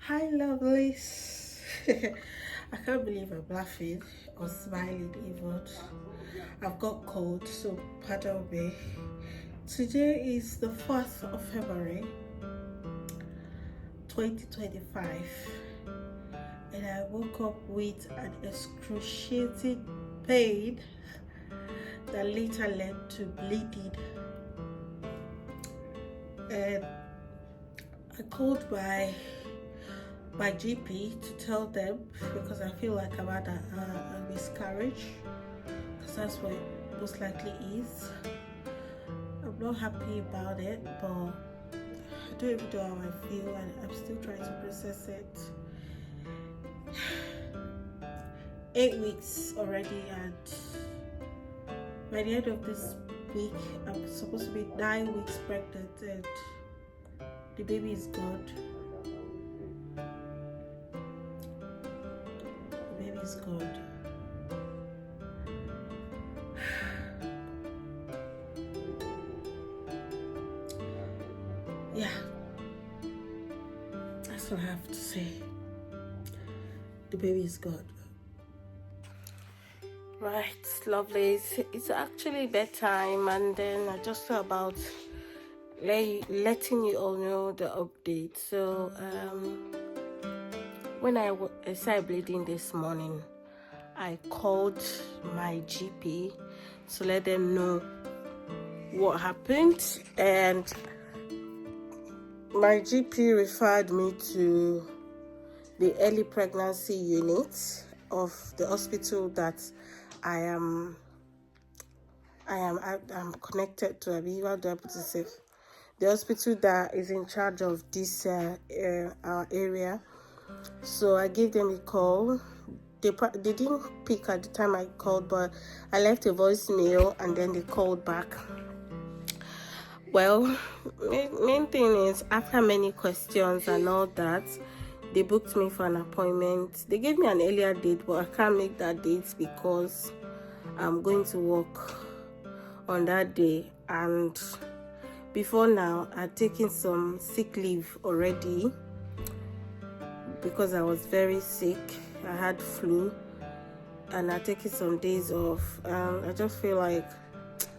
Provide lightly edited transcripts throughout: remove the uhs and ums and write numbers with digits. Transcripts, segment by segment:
Hi, lovelies. I can't believe I'm laughing or smiling even. I've got cold, so pardon me. Today is the 4th of February 2025, and I woke up with an excruciating pain that later led to bleeding. And I called my GP to tell them because I feel like I've had a miscarriage, because that's what it most likely is. I'm not happy about it, but I don't even know how I feel, and I'm still trying to process it. 8 weeks already, and by the end of this week I'm supposed to be 9 weeks pregnant, and the baby is gone. The baby is gone. Yeah, that's what I have to say. The baby is gone. Right, lovelies, it's actually bedtime, and then I just thought about letting you all know the update. So when I started bleeding this morning, I called my GP to let them know what happened, and my GP referred me to the early pregnancy unit of the hospital that I'm connected to. How do I put it? The hospital that is in charge of this our area. So I gave them a call. They didn't pick at the time I called, but I left a voicemail and then they called back. Well, main thing is, after many questions and all that, they booked me for an appointment. They gave me an earlier date, but I can't make that date because I'm going to work on that day. And before now, I'd taken some sick leave already because I was very sick. I had flu and I'd taken some days off. I just feel like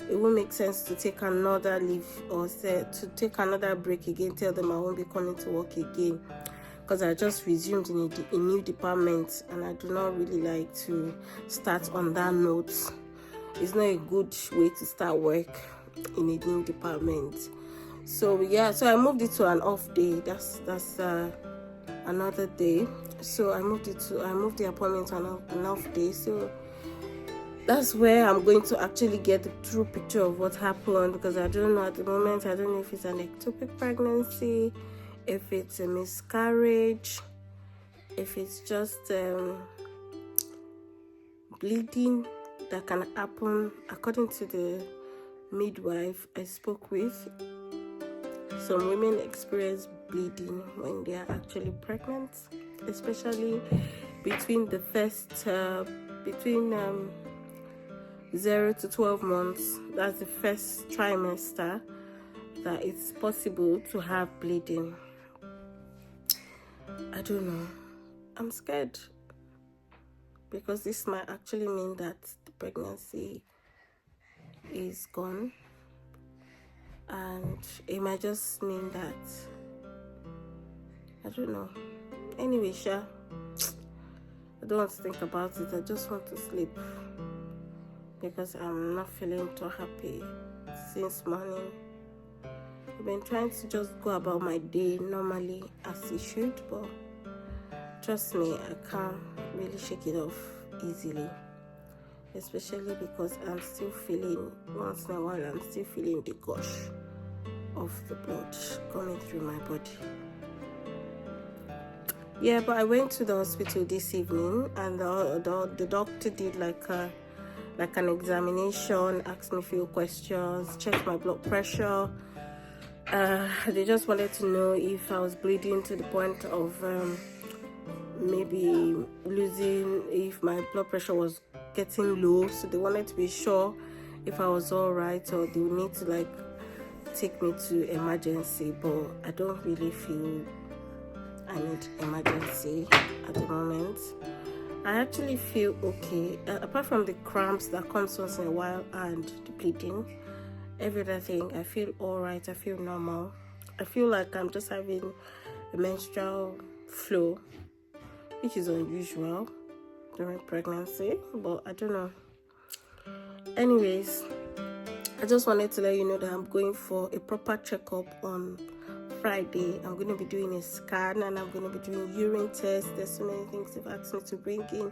it won't make sense to take another leave or to take another break again, tell them I won't be coming to work again, because I just resumed in a new department and I do not really like to start on that note. It's not a good way to start work in a new department. So yeah, so I moved it to an off day. That's another day. So I moved the appointment to an off day. So that's where I'm going to actually get the true picture of what happened, because I don't know at the moment. I don't know if it's an ectopic pregnancy, if it's a miscarriage, if it's just bleeding that can happen. According to the midwife I spoke with, some women experience bleeding when they are actually pregnant, especially between the first 0 to 12 months. That's the first trimester that it's possible to have bleeding. I don't know. I'm scared, because this might actually mean that the pregnancy is gone, and it might just mean that, I don't know. Anyway, I don't want to think about it. I just want to sleep, because I'm not feeling too happy since morning. I've been trying to just go about my day normally as it should, but trust me, I can't really shake it off easily, especially because I'm still feeling, once in a while, I'm still feeling the gush of the blood coming through my body. Yeah, but I went to the hospital this evening, and the doctor did like an examination, asked me a few questions, checked my blood pressure. They just wanted to know if I was bleeding to the point of maybe losing, if my blood pressure was getting low. So they wanted to be sure if I was all right, or they would need to take me to emergency. But I don't really feel I need emergency at the moment. I actually feel okay, apart from the cramps that comes once in a while and the bleeding. Every other thing, I feel alright. I feel normal. I feel like I'm just having a menstrual flow, which is unusual during pregnancy, but I don't know. Anyways, I just wanted to let you know that I'm going for a proper checkup on Friday. I'm going to be doing a scan and I'm going to be doing urine tests. There's so many things they've asked me to bring in.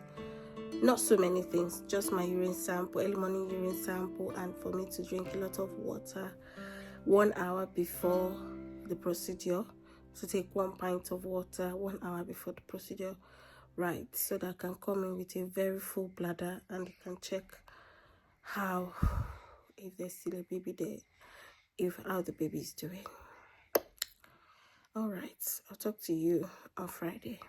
Not so many things, just my urine sample, early morning urine sample, and for me to drink a lot of water 1 hour before the procedure. So take 1 pint of water 1 hour before the procedure, right? So that I can come in with a very full bladder and you can check how, if there's still a baby there, how the baby is doing. All right, I'll talk to you on Friday.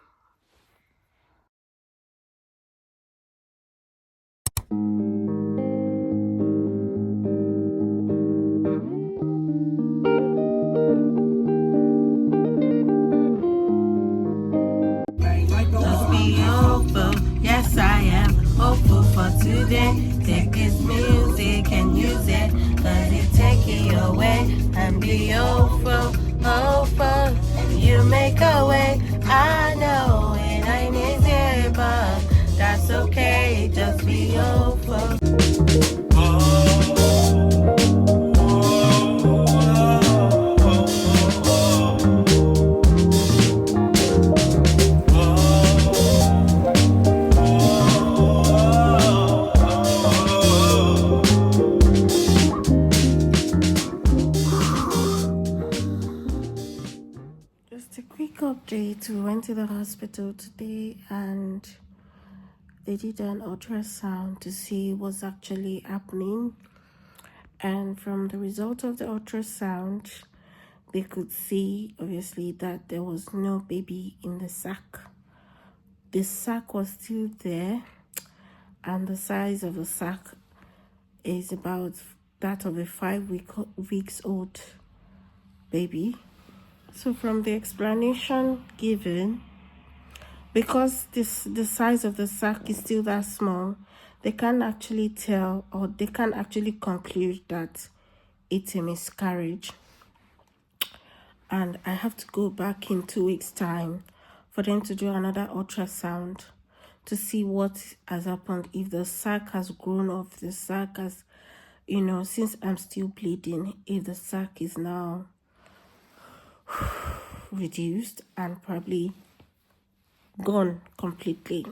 Just be hopeful, yes I am hopeful for today. Take this music and use it, cause it take you away. And be hopeful, hopeful, you make a way. I know it ain't easy, but that's okay. Just be hopeful. Just a quick update. We went to the hospital today and they did an ultrasound to see what's actually happening. And from the result of the ultrasound, they could see obviously that there was no baby in the sac. The sac was still there, and the size of the sac is about that of a 5 weeks old baby. So from the explanation given, because the size of the sac is still that small, they can't actually tell, or they can't actually conclude that it's a miscarriage. And I have to go back in 2 weeks' time for them to do another ultrasound to see what has happened, if the sac has grown, or if the sac has, since I'm still bleeding, if the sac is now reduced and probably gone completely.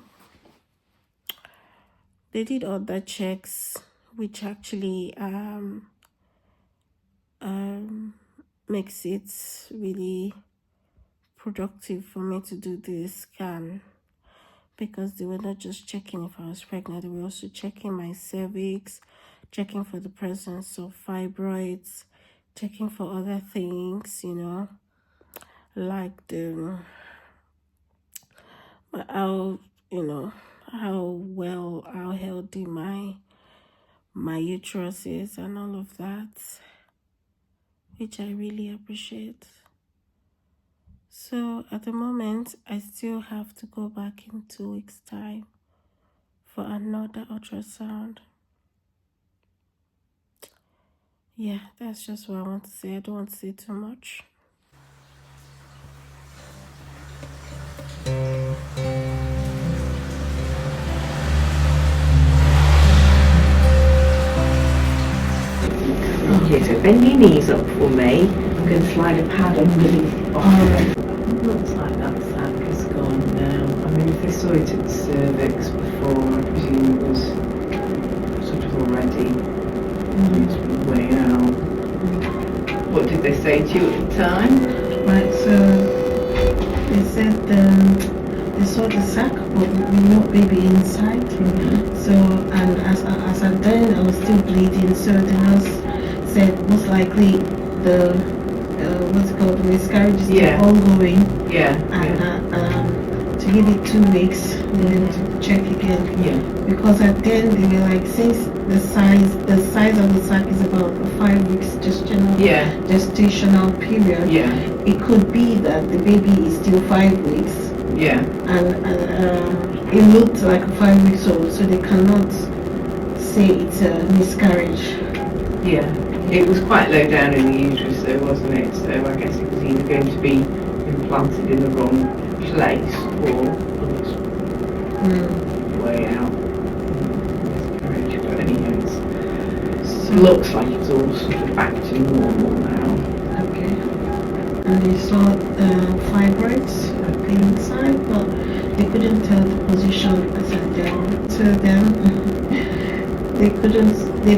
They did other checks which actually makes it really productive for me to do this scan, because they were not just checking if I was pregnant, they were also checking my cervix, checking for the presence of fibroids, checking for other things, like how healthy my uterus is and all of that, which I really appreciate. So at the moment, I still have to go back in 2 weeks' time for another ultrasound. Yeah, that's just what I want to say. I don't want to say too much. Okay, so bend your knees up for me. I'm going to slide a pad underneath. Alright. It looks like that sac is gone now. I mean, if they saw it at the cervix before, I presume it was sort of already its way out. What did they say to you at the time? Right, so they said they saw the sac, but with no baby inside. So, and as at then, I was still bleeding. So the nurse said most likely the what's it called, the miscarriage is still ongoing. Yeah. And to give it 2 weeks and then check again. Yeah. Because at then they were like, since the size of the sac is about 5 weeks gestational period, it could be that the baby is still 5 weeks. Yeah. And it looked like 5 weeks old, so they cannot say it's a miscarriage. Yeah. It was quite low down in the uterus though, wasn't it? So I guess it was either going to be implanted in the wrong place or on its way out. Miscarriage. But anyhow, it looks like it's all sort of back to normal now. Okay. And they saw fibroids inside, but they couldn't tell the position as a them. They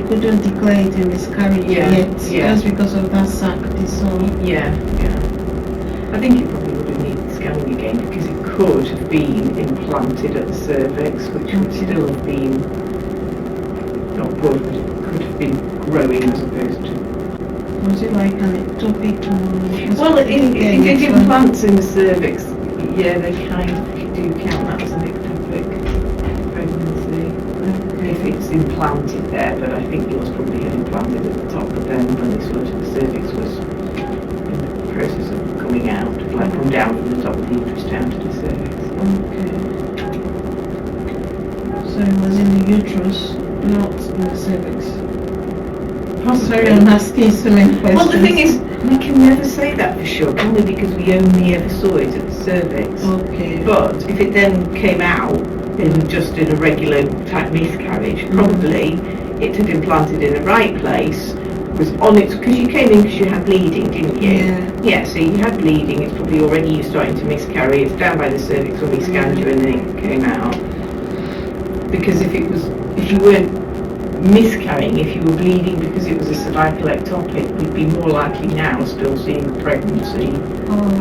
couldn't declare it a miscarriage yet, just because of that sac they saw. Yeah. I think it probably would have needed scanning again because it could have been implanted at the cervix, which would still have been not good, but it could have been growing as opposed to. Was it like an ectopic? Well, it implants in the cervix. Yeah, they kind of do count that as an ectopic pregnancy. If it's implanted there, but I think yours probably had implanted at the top, but then when the cervix was in the process of coming out, like come down from the top of the uterus down to the cervix. Okay. So it was in the uterus, not in the cervix. Sorry, I'm asking so many questions. Well, the thing is, we can never say that for sure, only because we only ever saw it at the cervix. Okay. But if it then came out in just in a regular type miscarriage, probably it had implanted in the right place, was on its, because you came in because you had bleeding, didn't you? Yeah, so you had bleeding, it's probably already you starting to miscarry, it's down by the cervix when we scanned you and then it came out. Because if you weren't miscarrying, if you were bleeding because it was a cervical ectopic, we'd be more likely now still seeing the pregnancy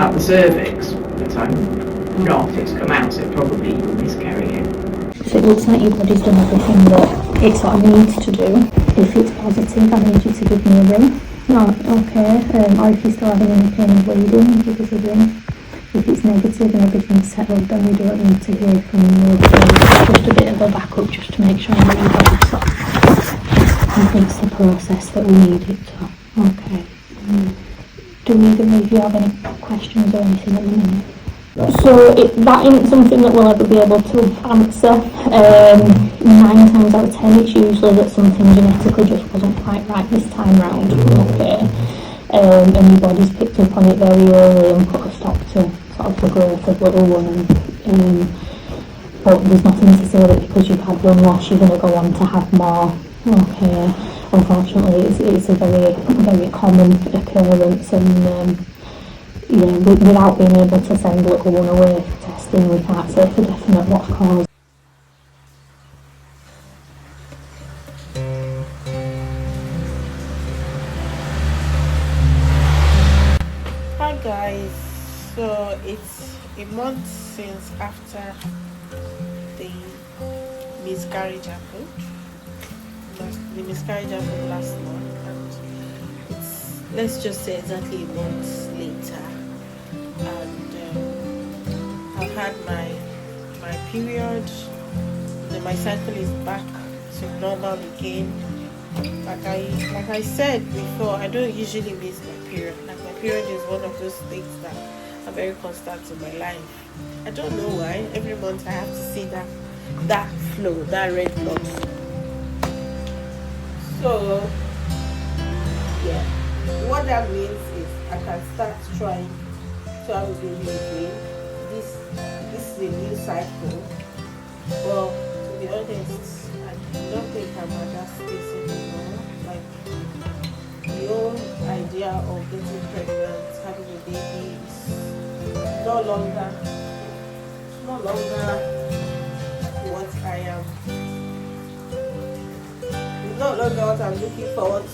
at the cervix, but I'm not, it's come out, so probably you were miscarrying. So it looks like your body's done everything that it sort of needs to do. If it's positive, I need you to give me a ring. No, okay. Or if you're still having any pain and bleeding, give us a ring. If it's negative and everything's settled, then we don't need to hear from you. Just a bit of a backup, just to make sure that your body sort of completes the process that we need it to. Okay. Do either of you have any questions or anything at the minute? So that isn't something that we'll ever be able to answer. 9 times out of 10 it's usually that something genetically just wasn't quite right this time round. Okay. And your body's picked up on it very early and put a stop to sort of the growth of little one. But there's nothing to say that because you've had one loss you're going to go on to have more. Okay. Unfortunately it's a very, very common occurrence, and without being able to send little one away for testing, we can't say for definite what cause. Hi guys, so it's a month since after the miscarriage happened. The miscarriage happened last month, and it's, let's just say, exactly a month later, and I've had my period. My cycle is back to normal again. Like I said before, I don't usually miss my period. Like, my period is one of those things that are very constant in my life. I don't know why. Every month I have to see that flow, that red blood. So yeah, what that means is I can start trying to have a baby again. This is a new cycle. Well, to be honest, I don't think I'm at that space anymore. Like, the whole idea of getting pregnant, having a baby is no longer what I am. It's no longer what I'm looking forward to.